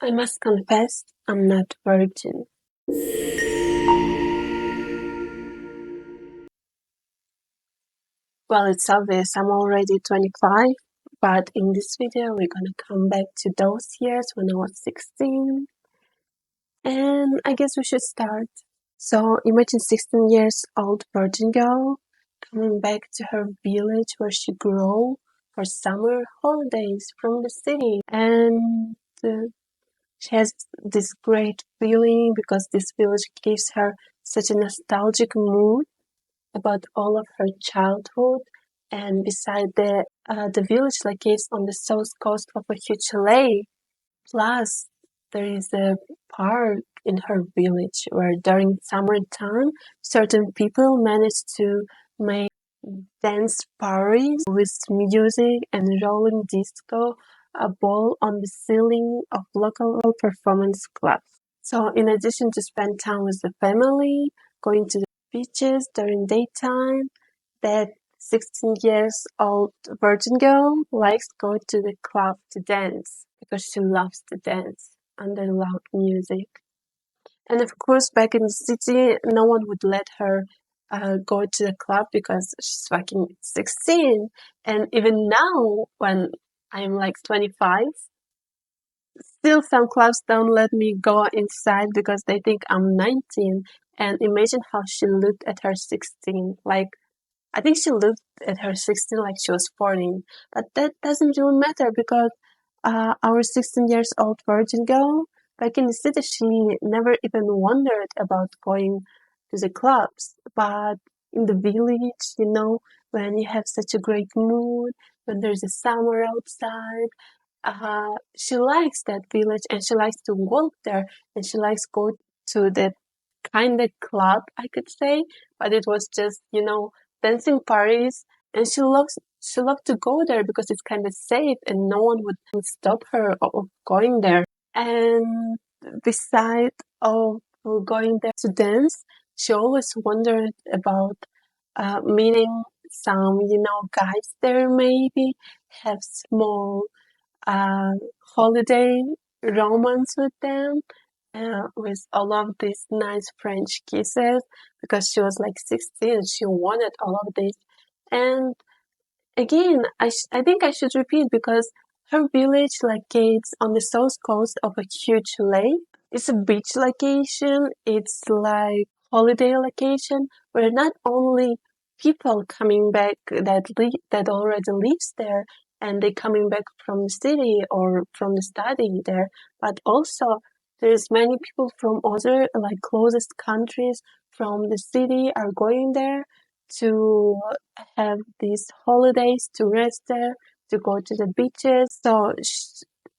I must confess, I'm not virgin. Well, it's obvious I'm already 25, but in this video we're gonna come back to those years when I was 16, and I guess we should start. So imagine 16 years old virgin girl coming back to her village where she grew for summer holidays from the city, and she has this great feeling because this village gives her such a nostalgic mood about all of her childhood. And beside the village locates on the south coast of a huge lake. Plus, there is a park in her village where during summertime, certain people manage to make dance parties with music and rolling disco, a ball on the ceiling of local performance clubs. So in addition to spend time with the family, going to the beaches during daytime, that 16 years old virgin girl likes to go to the club to dance because she loves to dance under loud music. And of course, back in the city, no one would let her go to the club because she's fucking 16. And even now, when I'm like 25, still some clubs don't let me go inside because they think I'm 19. And imagine how she looked at her 16. Like, I think she looked at her 16 like she was 14. But that doesn't really matter because our 16 years old virgin girl back in the city, she never even wondered about going to the clubs. But in the village, when you have such a great mood, when there's a summer outside, she likes that village and she likes to walk there and she likes go to that kind of club, I could say. But it was just, dancing parties, and she loved to go there because it's kind of safe and no one would stop her of going there. And beside of going there to dance, she always wondered about meeting some, guys there maybe have small uh, holiday romance with them, with all of these nice French kisses because she was like 16. She wanted all of this. And again, I think I should repeat because her village locates on the south coast of a huge lake. It's a beach location. It's like holiday location where not only people coming back that already lives there and they coming back from the city or from the study there, but also there's many people from other like closest countries from the city are going there to have these holidays, to rest there, to go to the beaches. So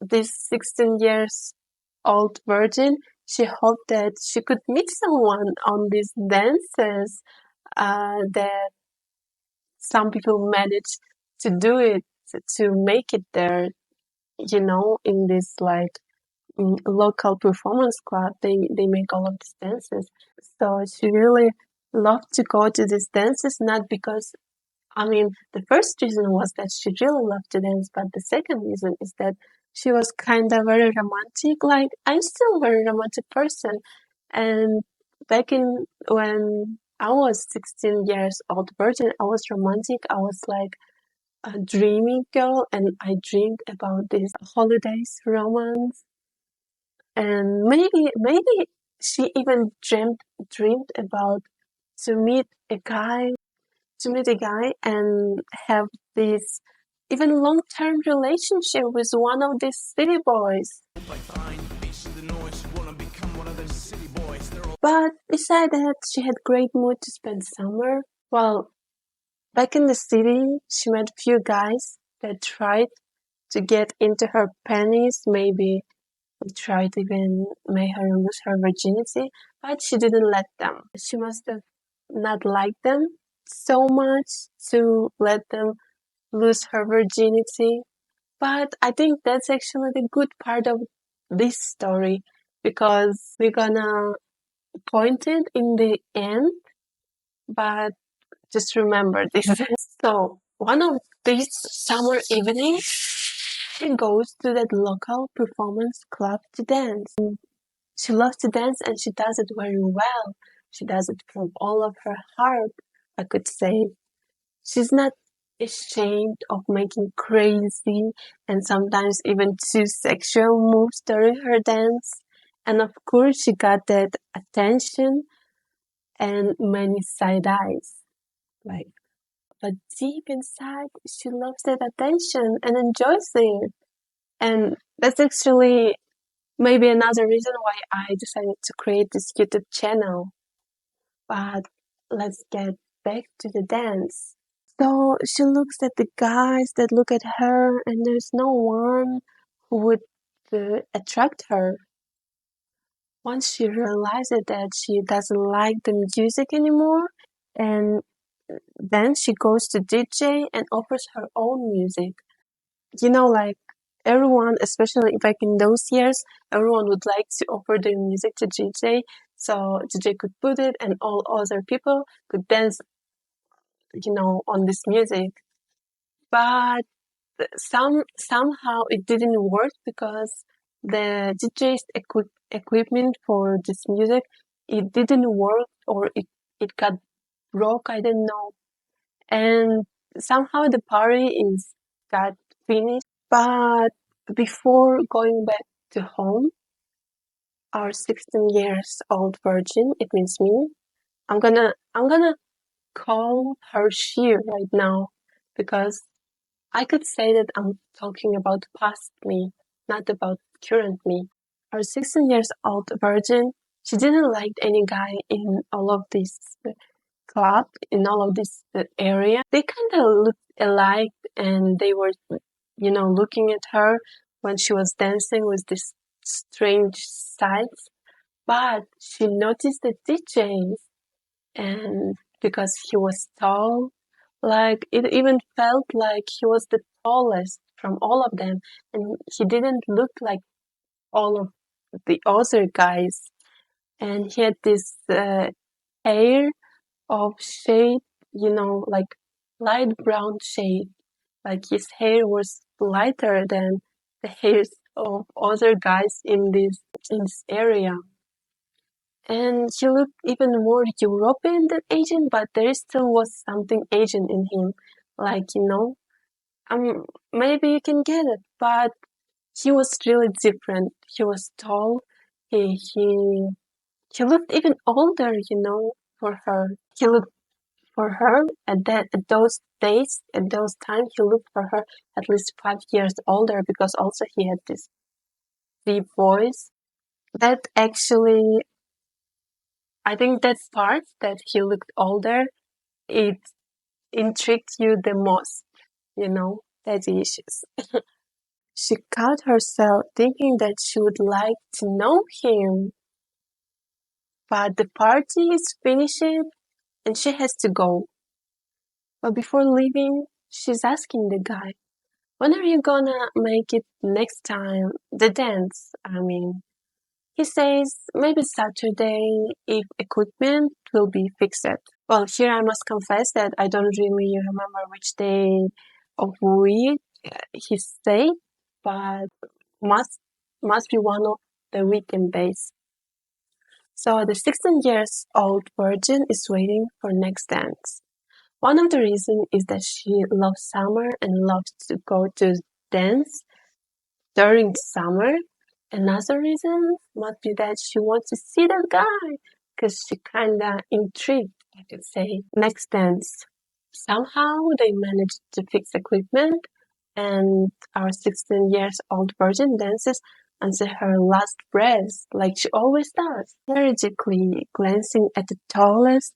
this 16 years old virgin, she hoped that she could meet someone on these dances, that some people manage to do it, to make it there, in this like local performance club. They make all of these dances. So she really loved to go to these dances, not because, the first reason was that she really loved to dance, but the second reason is that she was kind of very romantic. Like, I'm still a very romantic person. And back in when I was 16 years old virgin, I was romantic. I was like a dreamy girl, and I dreamed about this holidays romance. And maybe she even dreamed about to meet a guy and have this even long-term relationship with one of these city boys. But beside that, she had great mood to spend summer. Well, back in the city, she met few guys that tried to get into her panties, maybe tried to even make her lose her virginity, but she didn't let them. She must have not liked them so much to let them lose her virginity. But I think that's actually the good part of this story because we're gonna point it in the end, but just remember this. So one of these summer evenings, she goes to that local performance club to dance. She loves to dance and she does it very well. She does it from all of her heart, I could say. She's not ashamed of making crazy and sometimes even too sexual moves during her dance. And of course, she got that attention and many side eyes. Like, but deep inside, she loves that attention and enjoys it. And that's actually maybe another reason why I decided to create this YouTube channel. But let's get back to the dance. So she looks at the guys that look at her, and there's no one who would attract her. Once she realizes that she doesn't like the music anymore, and then she goes to DJ and offers her own music. Like everyone, especially back in those years, everyone would like to offer their music to DJ, so DJ could put it, and all other people could dance, on this music. But somehow it didn't work because the DJ's equipment for this music, it didn't work, or it got broke, I don't know. And somehow the party is got finished. But before going back to home, our 16 years old virgin, it means me, I'm gonna call her she right now, because I could say that I'm talking about past me, not about current me. Our 16 years old virgin, she didn't like any guy in all of this club, in all of this area. They kind of looked alike, and they were, looking at her when she was dancing with this strange sights. But she noticed the DJ, and because he was tall, like it even felt like he was the tallest from all of them, and he didn't look like all of the other guys. And he had this hair of shade, like light brown shade. Like his hair was lighter than the hairs of other guys in this area. And he looked even more European than Asian, but there still was something Asian in him. Like, maybe you can get it, but he was really different. He was tall. He looked even older, for her. He looked for her at those days, at those times, he looked for her at least 5 years older, because also he had this deep voice. That actually, I think that part that he looked older, it intrigued you the most, that's the issues. She caught herself thinking that she would like to know him, but the party is finishing and she has to go. But before leaving, she's asking the guy, when are you gonna make it next time? The dance, I mean. He says maybe Saturday if equipment will be fixed. Well, here I must confess that I don't really remember which day of week he said, but must be one of the weekend days. So the 16 years old virgin is waiting for next dance. One of the reasons is that she loves summer and loves to go to dance during summer. Another reason must be that she wants to see that guy, because she kinda intrigued, I could say. Next dance. Somehow they managed to fix equipment, and our 16 years old virgin dances until her last breath, like she always does, strategically glancing at the tallest,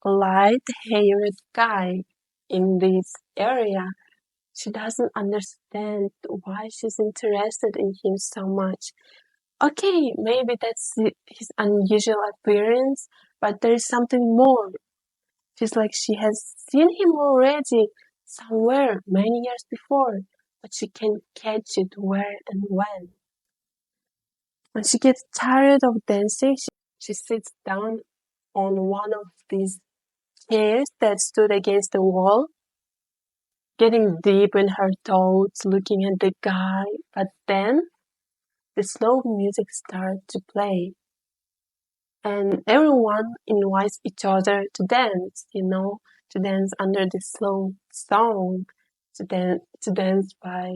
light-haired guy in this area. She doesn't understand why she's interested in him so much. Okay, maybe that's his unusual appearance, but there is something more. Feels like she has seen him already somewhere many years before, but she can't catch it where and when. When she gets tired of dancing, she sits down on one of these chairs that stood against the wall. getting deep in her thoughts, looking at the guy. But then the slow music started to play, and everyone invites each other to dance, to dance under the slow song, to dance by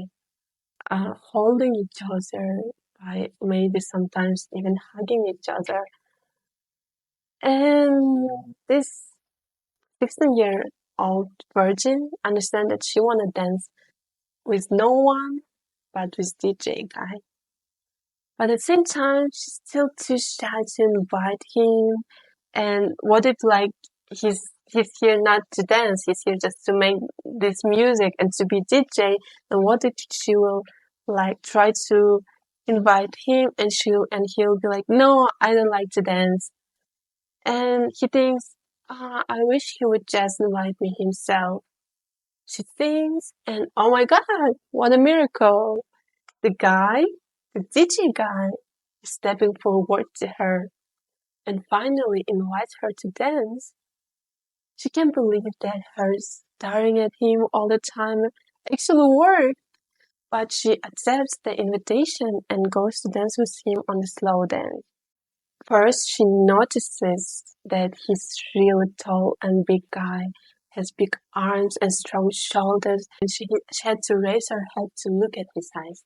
holding each other, by maybe sometimes even hugging each other. And this 16-year-old virgin understand that she wanna dance with no one but with DJ guy. But at the same time, she's still too shy to invite him. And what if like he's here not to dance, he's here just to make this music and to be DJ, and what if she will like try to invite him and he'll be like, no, I don't like to dance. And he thinks, I wish he would just invite me himself. She thinks, and oh my god, what a miracle! The guy, the DJ guy, is stepping forward to her and finally invites her to dance. She can't believe that her staring at him all the time actually worked, but she accepts the invitation and goes to dance with him on the slow dance. First, she notices that he's really tall and big guy, has big arms and strong shoulders, and she had to raise her head to look at his eyes.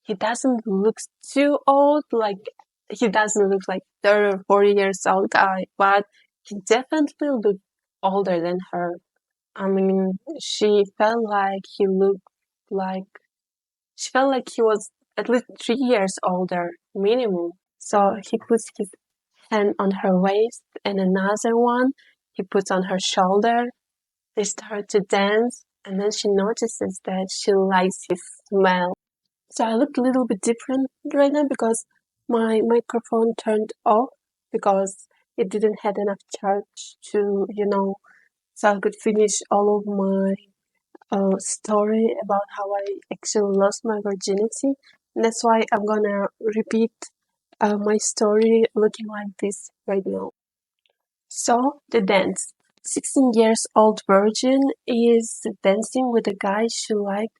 He doesn't look too old, like he doesn't look like 30 or 40 years old guy, but he definitely looked older than her. I mean, like she felt like he was at least 3 years older, minimum. So he puts his hand on her waist and another one he puts on her shoulder. They start to dance, and then she notices that she likes his smell. So I look a little bit different right now because my microphone turned off because it didn't have enough charge to, so I could finish all of my story about how I actually lost my virginity. And that's why I'm gonna repeat my story looking like this right now. So, the dance. 16 years old virgin is dancing with a guy she liked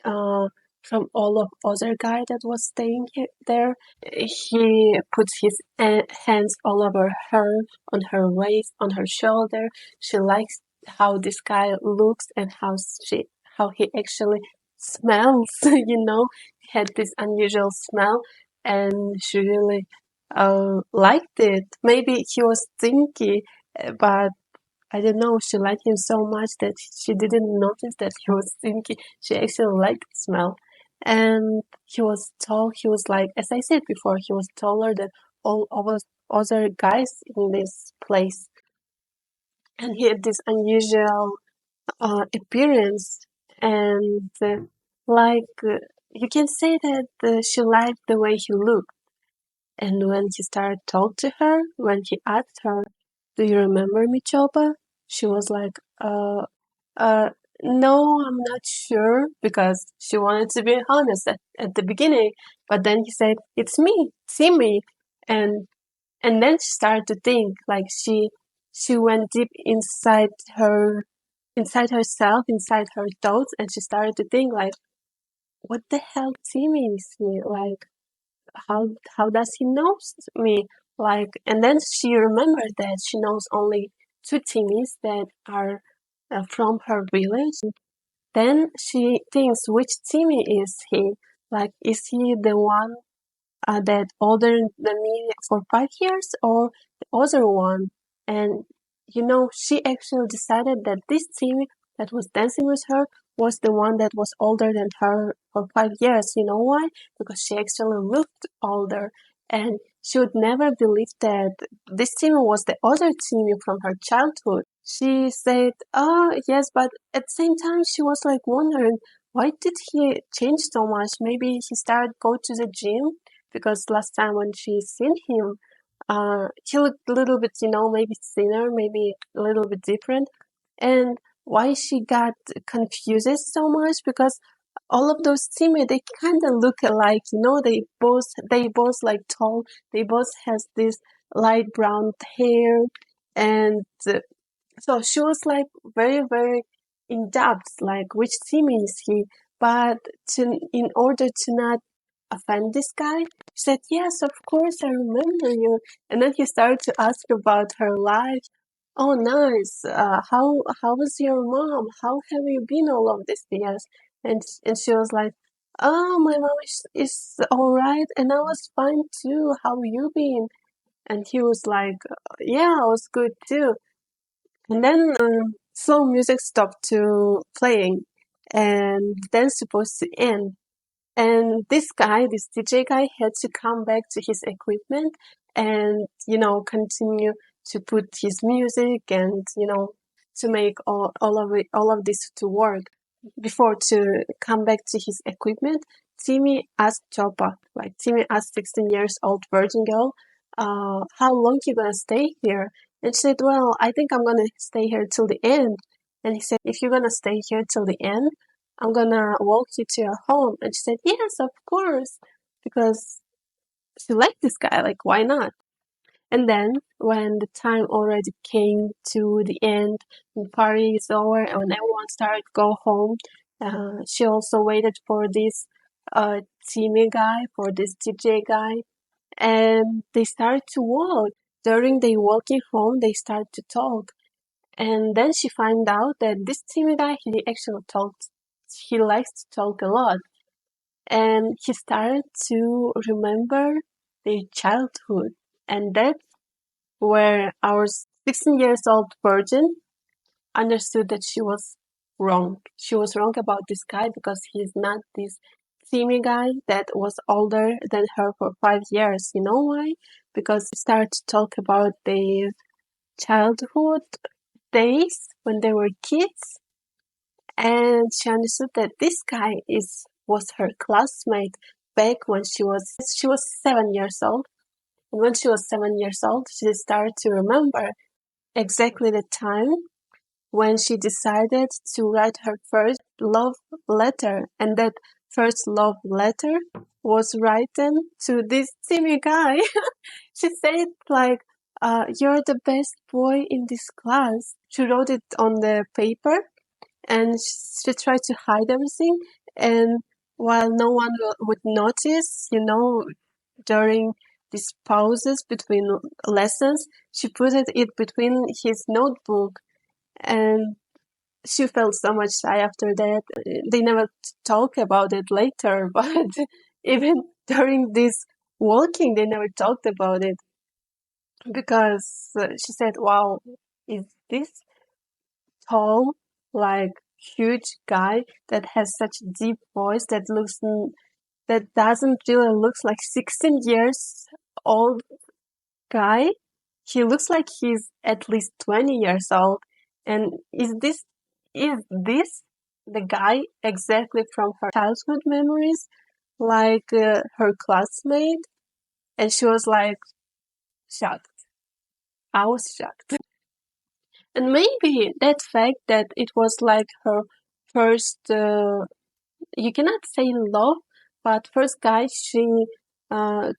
from all of other guy that was staying there. He puts his hands all over her, on her waist, on her shoulder. She likes how this guy looks and how he actually smells. He had this unusual smell, and she really liked it. Maybe he was stinky, but I don't know, she liked him so much that she didn't notice that he was stinky. She actually liked the smell. And he was tall. He was like, as I said before, he was taller than all of us other guys in this place. And he had this unusual appearance. And you can say that she liked the way he looked. And when he started talk to her, when he asked her, "Do you remember me, Chopa?" She was like, uh, no, I'm not sure," because she wanted to be honest at the beginning. But then he said, "It's me, see me," and then she started to think. Like she went deep inside herself, inside her thoughts, and she started to think like, "What the hell, Timmy is me? Like, how does he know me?" Like, and then she remembered that she knows only two Timmys that are from her village. Then she thinks, which Timmy is he? Like, is he the one that older than me for 5 years, or the other one? And she actually decided that this Timmy that was dancing with her was the one that was older than her for 5 years. You know why? Because she actually looked older, and she would never believe that this Timmy was the other Timmy from her childhood. She said, "Oh, yes," but at the same time, she was like wondering, why did he change so much? Maybe he started go to the gym, because last time when she seen him, he looked a little bit, maybe thinner, maybe a little bit different. And why she got confused so much, because all of those teammates, they kind of look alike, they both like tall, they both has this light brown hair, and so she was like very, very in depth, like which team is he. But in order to not offend this guy, she said, "Yes, of course, I remember you." And then he started to ask about her life. Oh, nice. How was your mom? How have you been all of these years? And she was like, "Oh, my mom is all right, and I was fine too. How you been?" And he was like, "Yeah, I was good too." And then slow music stopped to playing, and then supposed to end. And this guy, this DJ guy, had to come back to his equipment and, continue to put his music and, to make all of this to work. Before to come back to his equipment, Timmy asked Chopa, like Timmy asked 16 years old virgin girl, how long you gonna stay here? And she said, well, I think I'm gonna stay here till the end. And he said, if you're gonna stay here till the end, I'm gonna walk you to your home. And she said, yes, of course, because she liked this guy, like, why not? And then when the time already came to the end, the party is over, and when everyone started to go home, she also waited for this Timmy guy, for this DJ guy, and they started to walk. During their walking home, they started to talk. And then she found out that this Timmy guy, he actually talks, he likes to talk a lot. And he started to remember their childhood. And that's where our 16 years old virgin understood that she was wrong. She was wrong about this guy because he's not this Timmy guy that was older than her for 5 years. You know why? Because they started to talk about their childhood days when they were kids, and she understood that this guy was her classmate back when she was 7 years old. And when she was 7 years old, she started to remember exactly the time when she decided to write her first love letter, and that first love letter was written to this Timmy guy. She said like, "You're the best boy in this class." She wrote it on the paper, and she tried to hide everything. And while no one would notice, during these pauses between lessons, she put it between his notebook, and she felt so much shy after that. They never talk about it later, but even during this walking, they never talked about it because she said, "Wow, is this tall, like huge guy that has such a deep voice that doesn't really looks like 16 years old guy. He looks like he's at least 20 years old. And is this the guy exactly from her childhood memories, like her classmate?" And she was like shocked. I was shocked. And maybe that fact that it was like her first, you cannot say love, but first guy she uh,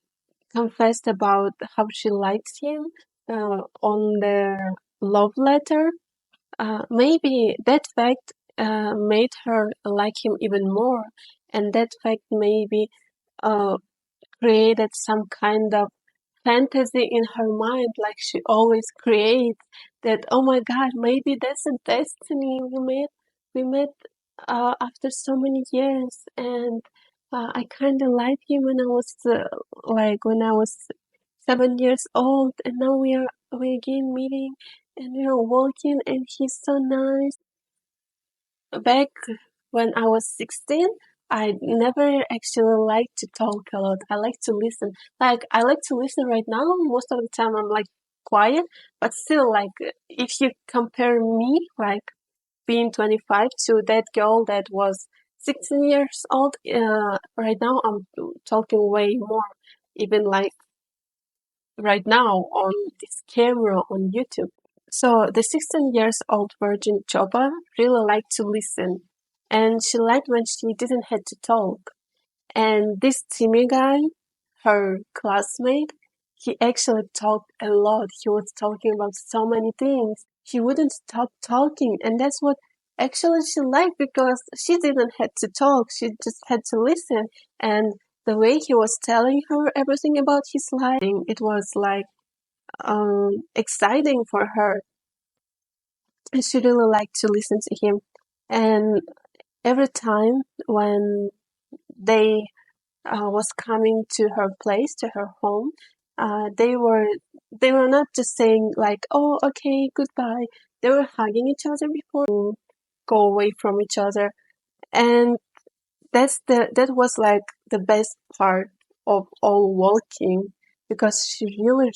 confessed about how she likes him on the love letter. Maybe that fact made her like him even more, and that fact maybe uh, created some kind of fantasy in her mind, like she always creates, that oh my god, maybe that's a destiny. We met after so many years, and I kind of liked him when I was when I was 7 years old, and now we again meeting, and we are walking, and he's so nice. Back when I was 16, I never actually liked to talk a lot. I like to listen. Like, I like to listen right now. Most of the time, I'm like quiet, but still, like, if you compare me, like, being 25 to that girl that was 16 years old, right now, I'm talking way more. Even like right now on this camera on YouTube. So the 16 years old virgin Choba really liked to listen, and she liked when she didn't have to talk. And this Timmy guy, her classmate, he actually talked a lot. He was talking about so many things. He wouldn't stop talking, and that's what Actually, she liked because she didn't have to talk. She just had to listen. And the way he was telling her everything about his life, it was like exciting for her. And she really liked to listen to him. And every time when they was coming to her place, to her home, they were not just saying like, "Oh, okay, goodbye." They were hugging each other before to go away from each other, and that was like the best part of all walking because she really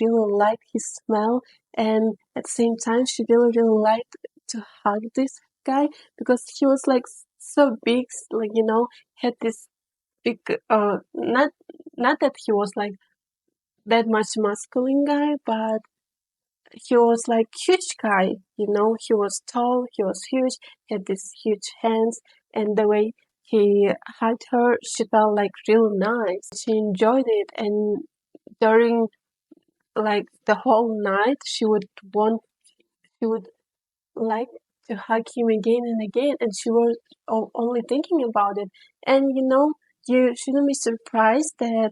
liked his smell, and at the same time she really liked to hug this guy because he was like so big, like had this big not that he was like that much masculine guy, but he was like huge guy, he was tall, he was huge, he had these huge hands, and the way he hugged her, she felt like real nice. She enjoyed it, and during like the whole night, she would like to hug him again and again, and she was only thinking about it. And you shouldn't be surprised that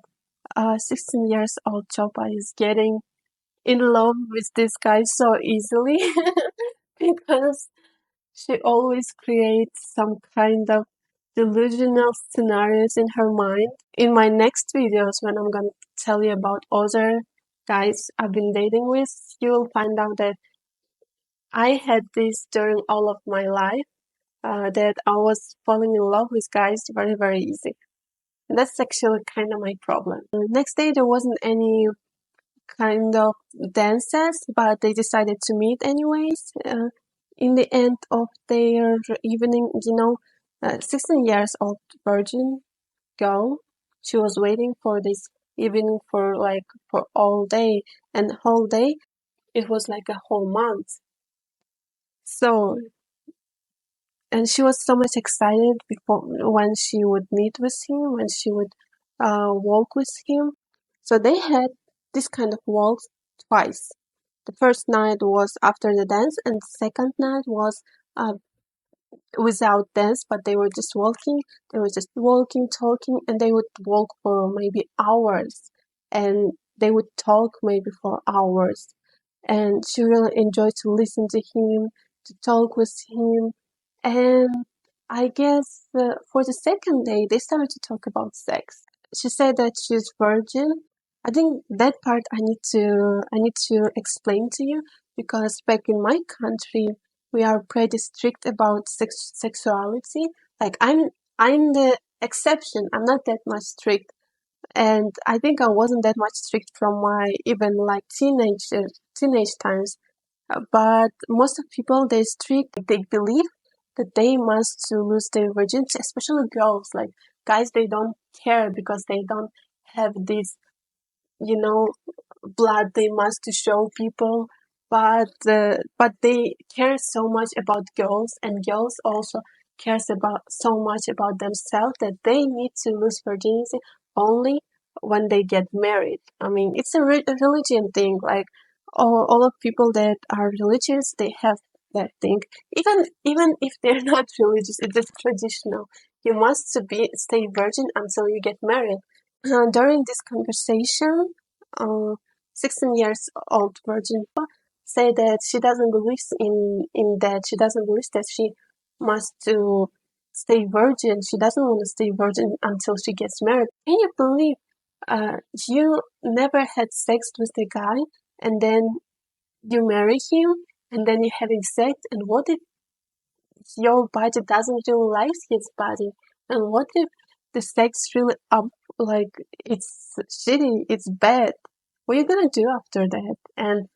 16 years old Chopa is getting in love with this guy so easily because she always creates some kind of delusional scenarios in her mind. In my next videos, when I'm gonna tell you about other guys I've been dating with, you will find out that I had this during all of my life, that I was falling in love with guys very easy. And that's actually kind of my problem. The next day, there wasn't any kind of dances, but they decided to meet anyways. In the end of their evening, 16 years old virgin girl, she was waiting for this evening for all day, and whole day it was like a whole month. So, and she was so much excited before when she would meet with him, when she would walk with him. So they had this kind of walks twice. The first night was after the dance, and the second night was uh, without dance, but they were just walking. They were just walking, talking, and they would walk for maybe hours, and they would talk maybe for hours. And she really enjoyed to listen to him, to talk with him, and I guess for the second day they started to talk about sex. She said that she's virgin. I think that part I need to explain to you because back in my country we are pretty strict about sexuality. Like I'm the exception. I'm not that much strict, and I think I wasn't that much strict from my even like teenage times. But most of people they strict. They believe that they must to lose their virginity, especially girls. Like guys, they don't care because they don't have this, you know, blood they must to show people, but they care so much about girls, and girls also cares about so much about themselves that they need to lose virginity only when they get married. I mean, it's a religion thing. Like all of people that are religious, they have that thing. Even if they're not religious, it's just traditional. You must to be stay virgin until you get married. During this conversation, uh, 16 years old virgin say that she doesn't believe in that. She doesn't believe that she must to stay virgin. She doesn't want to stay virgin until she gets married. Can you believe you never had sex with the guy and then you marry him and then you're having sex, and what if your body doesn't really like his body? And what if the sex really like it's shitty, it's bad? What are you gonna do after that? And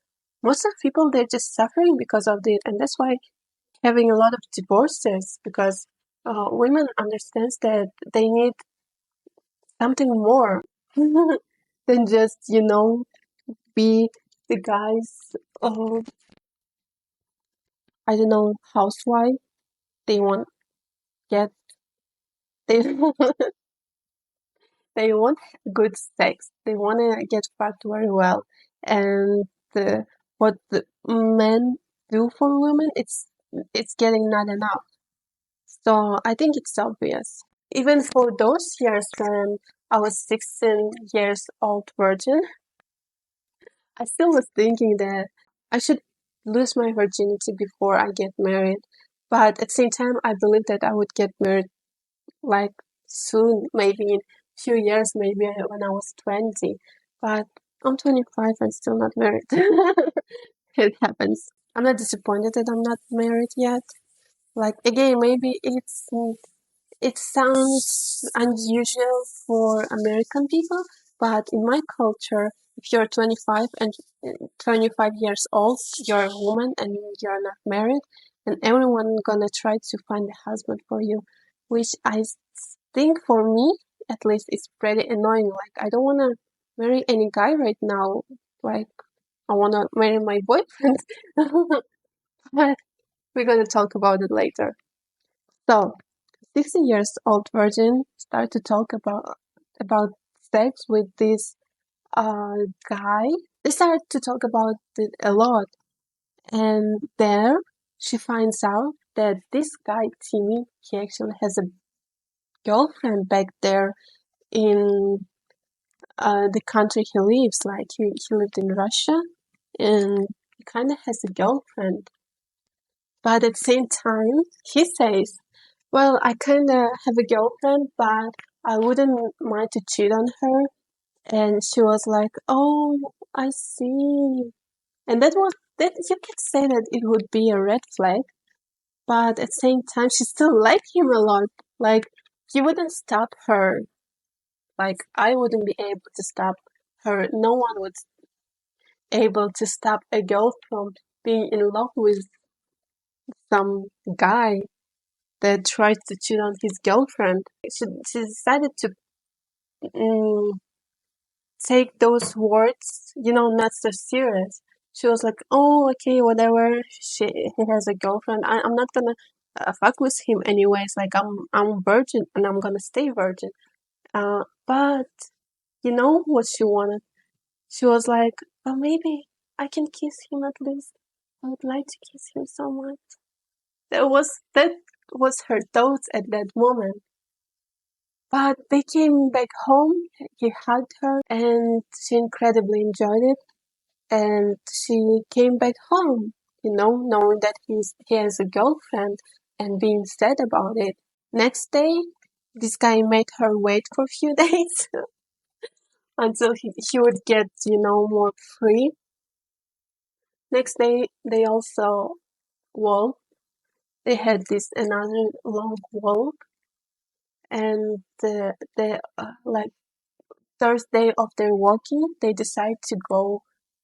most of people they're just suffering because of it, and that's why having a lot of divorces because women understands that they need something more than just be the guy's I don't know housewife. They want get they they want good sex. They want to get fucked very well, and what the men do for women, it's getting not enough. So I think it's obvious. Even for those years when I was 16 years old virgin, I still was thinking that I should lose my virginity before I get married. But at the same time, I believe that I would get married like soon, maybe in few years, maybe when I was 20. But I'm 25 and still not married. It happens. I'm not disappointed that I'm not married yet. Like again, maybe it sounds unusual for American people, but in my culture, if you're 25 and 25 years old, you're a woman and you're not married, and everyone gonna try to find a husband for you, which I think for me, at least, is pretty annoying. Like, I don't wanna marry any guy right now. Like, I wanna marry my boyfriend. But we're gonna talk about it later. So, 60 years old virgin start to talk about sex with this guy. They start to talk about it a lot, and there she finds out that this guy Timmy, he actually has a girlfriend back there in the country he lives. Like he lived in Russia, and he kind of has a girlfriend. But at the same time, he says, "Well, I kind of have a girlfriend, but I wouldn't mind to cheat on her." And she was like, "Oh, I see." And that you could say that it would be a red flag, but at the same time, she still liked him a lot. Like he wouldn't stop her. Like I wouldn't be able to stop her. No one would able to stop a girl from being in love with some guy that tried to cheat on his girlfriend. She decided to mm, take those words, not so serious. She was like, "Oh, okay, whatever. He has a girlfriend. I'm not gonna fuck with him anyways. Like I'm virgin and I'm gonna stay virgin." But you know what she wanted? She was like, "Oh, maybe I can kiss him at least. I would like to kiss him so much." That was her thoughts at that moment. But they came back home. He hugged her, and she incredibly enjoyed it. And she came back home, knowing that he has a girlfriend and being sad about it. Next day, this guy made her wait for a few days until he would get, more free. Next day, they also walked. They had this another long walk, and like Thursday of their walking, they decide to go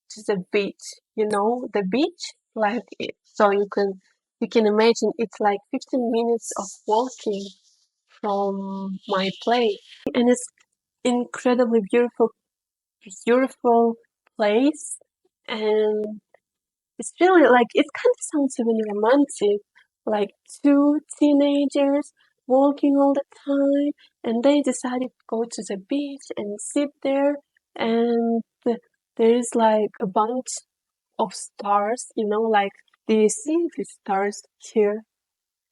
to the beach. The beach, like so you can imagine it's like 15 minutes of walking from my place, and it's incredibly beautiful place, and it's really like it kind of sounds even romantic, like two teenagers walking all the time, and they decided to go to the beach and sit there, and there is like a bunch of stars, like do you see the stars here?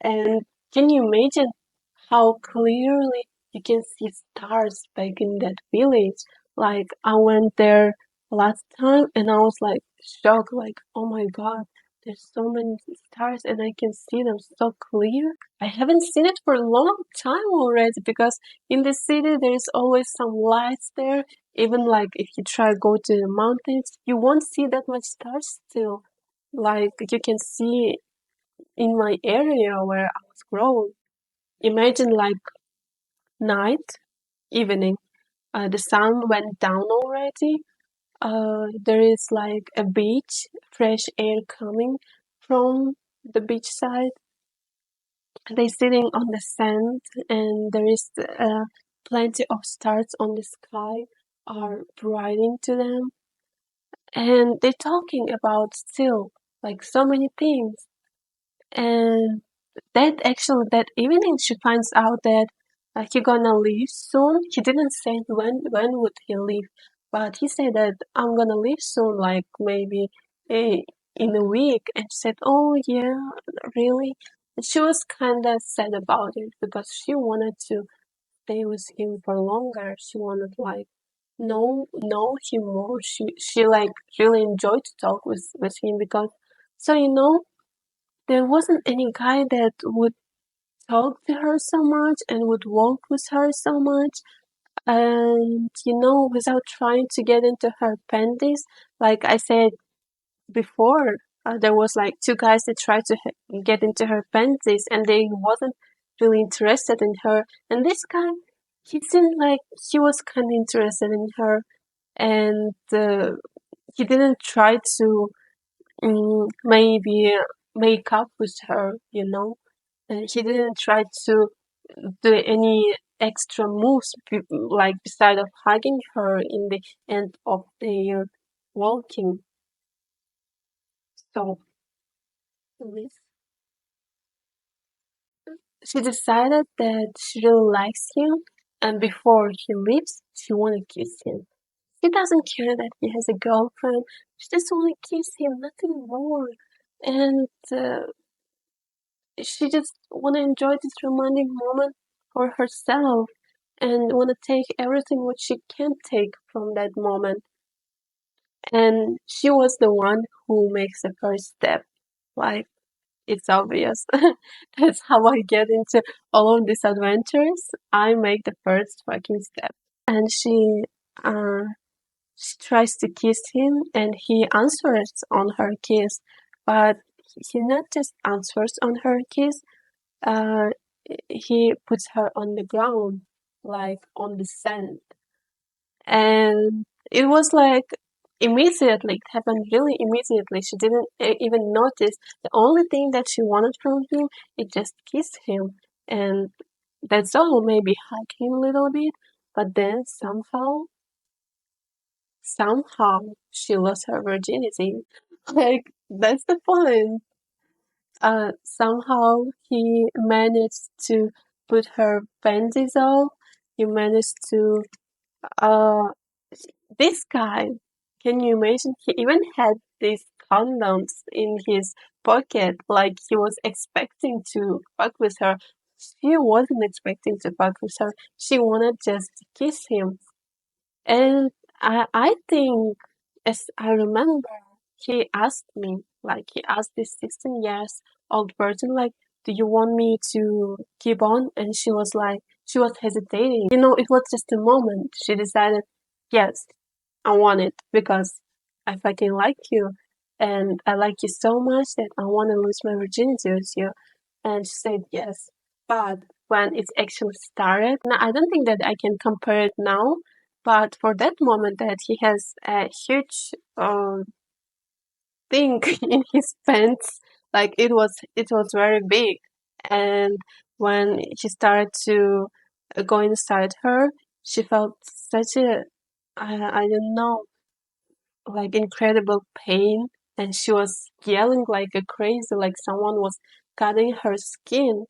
And can you imagine how clearly you can see stars back in that village? Like I went there last time and I was like shocked, like, oh my god, there's so many stars and I can see them so clear. I haven't seen it for a long time already because in the city there's always some lights there. Even like if you try to go to the mountains, you won't see that much stars still. Like you can see in my area where I was grown. Imagine like night, evening, the sun went down already. There is like a beach, fresh air coming from the beach side. They sitting on the sand, and there is plenty of stars on the sky are brighting to them, and they're talking about still like so many things. And that evening she finds out that he gonna leave soon. He didn't say when would he leave, but he said that I'm gonna leave soon, like maybe in a week. And she said, "Oh yeah, really? And she was kind of sad about it because she wanted to stay with him for longer. She wanted like know him more. She like really enjoyed to talk with him because so there wasn't any guy that would talk to her so much and would walk with her so much and without trying to get into her panties. Like I said before, there was like two guys that tried to get into her panties and they wasn't really interested in her, and this guy, he seemed like he was kind of interested in her, and he didn't try to maybe make up with her, and he didn't try to do any extra moves like beside of hugging her in the end of their walking. So she decided that she really likes him, and before he leaves, she wanna kiss him. She doesn't care that he has a girlfriend. She just wanna kiss him, nothing more. And she just wanna enjoy this romantic moment for herself and wanna take everything what she can take from that moment. And she was the one who makes the first step. Like it's obvious. That's how I get into all of these adventures. I make the first fucking step. And uh, she tries to kiss him and he answers on her kiss. But he not just answers on her kiss, uh, he puts her on the ground, like on the sand. And it was like immediately, it happened really immediately. She didn't even notice. The only thing that she wanted from him is just kiss him, and that's all. Maybe hug him a little bit, but then somehow she lost her virginity. Like that's the point. Somehow he managed to put her panties off. He managed to uh this guy, can you imagine? He even had these condoms in his pocket, like he was expecting to fuck with her. She wasn't expecting to fuck with her. She wanted just to kiss him. And I think, as I remember, he asked me, like, he asked this 16 years old person, like, do you want me to keep on? And she was hesitating. It was just a moment. She decided, yes, I want it because I fucking like you. And I like you so much that I want to lose my virginity with you. And she said yes. But when it actually started, now I don't think that I can compare it now, but for that moment that he has a huge thing in his pants, like it was very big. And when he started to go inside her, she felt such a I don't know, like incredible pain, and she was yelling like a crazy, like someone was cutting her skin,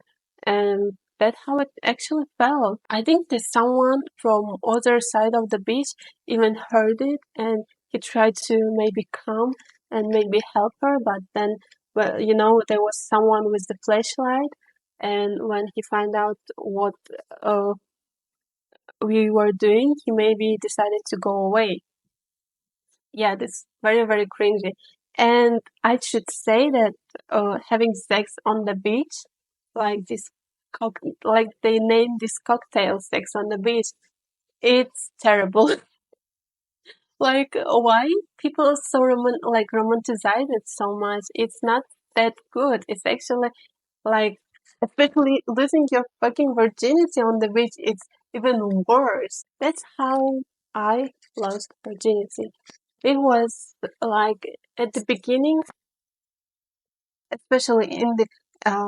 and that's how it actually felt. I think that someone from other side of the beach even heard it, and he tried to maybe come and maybe help her, but then, well, there was someone with the flashlight, and when he found out what uh, we were doing, he maybe decided to go away. Yeah, that's very, very cringy. And I should say that having sex on the beach, like like they name this cocktail sex on the beach, it's terrible. Like, why people so romanticize it so much? It's not that good. It's actually like, especially losing your fucking virginity on the beach, it's even worse. That's how I lost virginity. It was like at the beginning, especially in the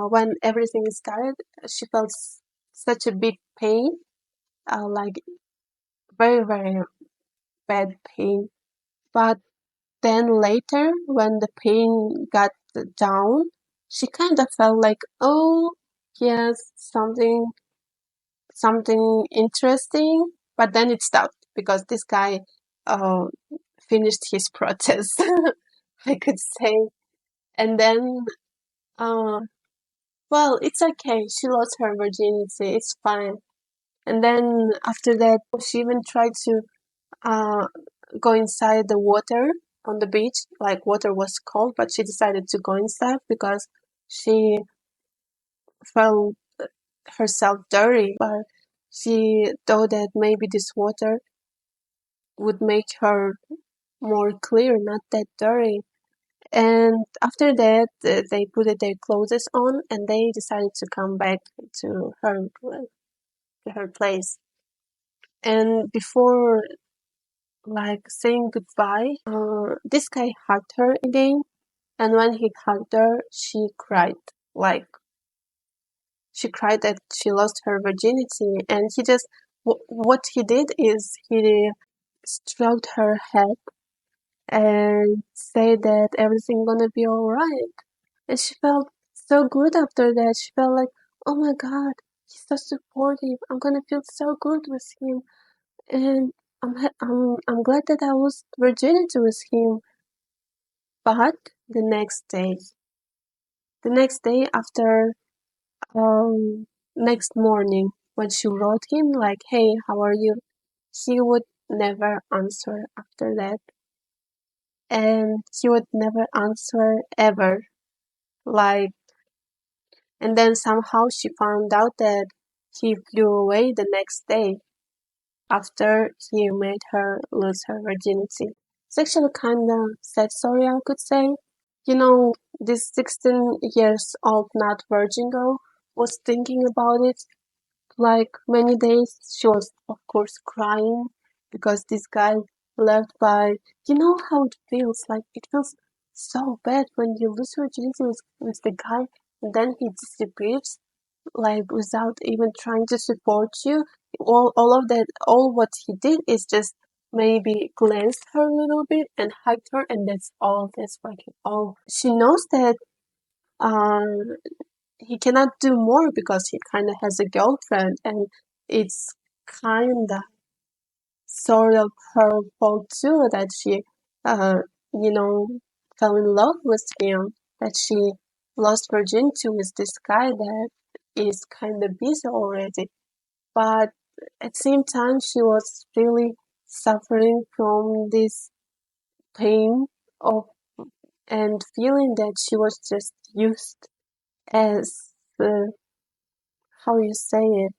when everything started, she felt such a big pain, like very, very bad pain. But then later, when the pain got down, she kind of felt like, oh, yes, something interesting. But then it stopped because this guy uh, finished his protest, I could say. And then uh, Well, it's okay. She lost her virginity. It's fine. And then after that, she even tried to uh, go inside the water on the beach. Like water was cold, but she decided to go inside because she felt herself dirty. But she thought that maybe this water would make her more clear, not that dirty. And after that, they put their clothes on and they decided to come back to her place. And before like saying goodbye, this guy hugged her again. And when he hugged her, she cried. Like she cried that she lost her virginity. And he just what he did is he stroked her head and said that everything gonna be alright. And she felt so good after that. She felt like, oh my god, he's so supportive. I'm gonna feel so good with him, and I'm glad that I lost virginity with him. But the next day after next morning when she wrote him like, hey, how are you? He would never answer after that, and he would never answer ever. Like, and then somehow she found out that he flew away the next day after he made her lose her virginity. It's actually kind of sad story, I could say. You know, this 16 years old not virgin girl was thinking about it like many days. She was, of course, crying because this guy left by. You know how it feels? Like, it feels so bad when you lose your virginity with the guy and then he disappears like without even trying to support you. All of that, all what he did is just maybe glanced her a little bit and hugged her, and that's all. That's fucking all. She knows that he cannot do more because he kind of has a girlfriend, and it's kind of sort of her fault too that she, uh, you know, fell in love with him. That she lost virginity with this guy that is kind of busy already. But at the same time, she was really suffering from this pain of and feeling that she was just used as how you say it,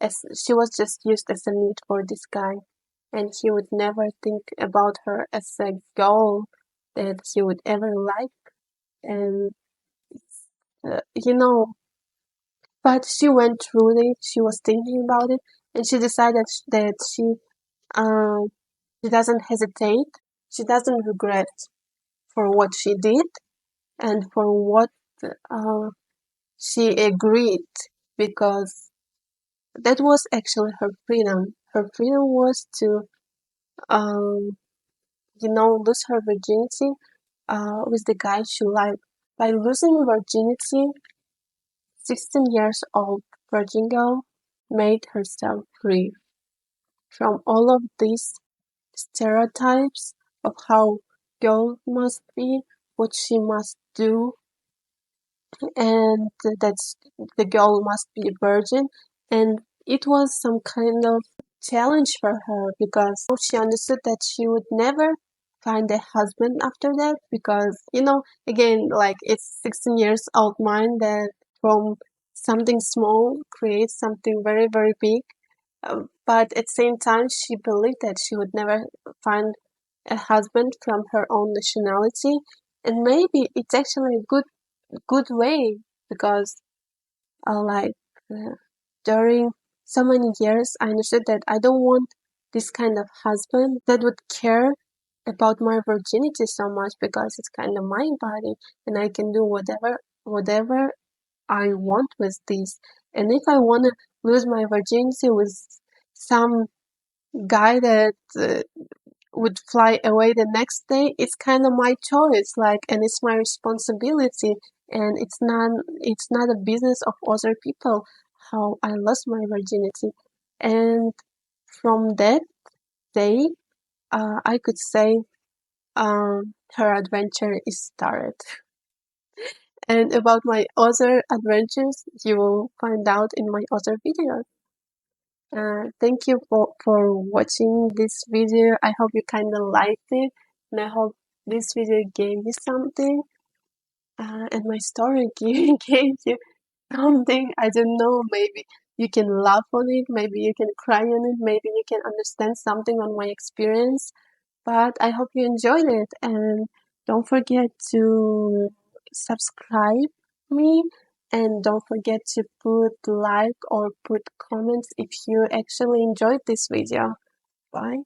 as she was just used as a meat for this guy, and he would never think about her as a girl that he would ever like. And you know, but she went through it. She was thinking about it, and she decided that um she doesn't hesitate. She doesn't regret for what she did and for what uh, she agreed, because that was actually her freedom. Her freedom was to, um, lose her virginity with the guy she liked. By losing virginity, 16 years old virgin girl made herself free from all of these stereotypes of how girl must be, what she must do, and that the girl must be a virgin. And it was some kind of challenge for her because she understood that she would never find a husband after that, because again, like, it's 16 years old mind that from something small creates something very very big. But at the same time, she believed that she would never find a husband from her own nationality. And maybe it's actually a good way, because like uh, during so many years I understood that I don't want this kind of husband that would care about my virginity so much, because it's kind of my body and I can do whatever I want with this. And if I want to lose my virginity with some guy that would fly away the next day, it's kind of my choice, like, and it's my responsibility, and it's not a business of other people how I lost my virginity. And from that day, I could say her adventure is started. And about my other adventures, you will find out in my other videos. Thank you for watching this video. I hope you kind of liked it, and I hope this video gave you something. And my story gave you something. I don't know, maybe you can laugh on it, maybe you can cry on it, maybe you can understand something on my experience. But I hope you enjoyed it, and don't forget to subscribe me, and don't forget to put like or put comments if you actually enjoyed this video. Bye.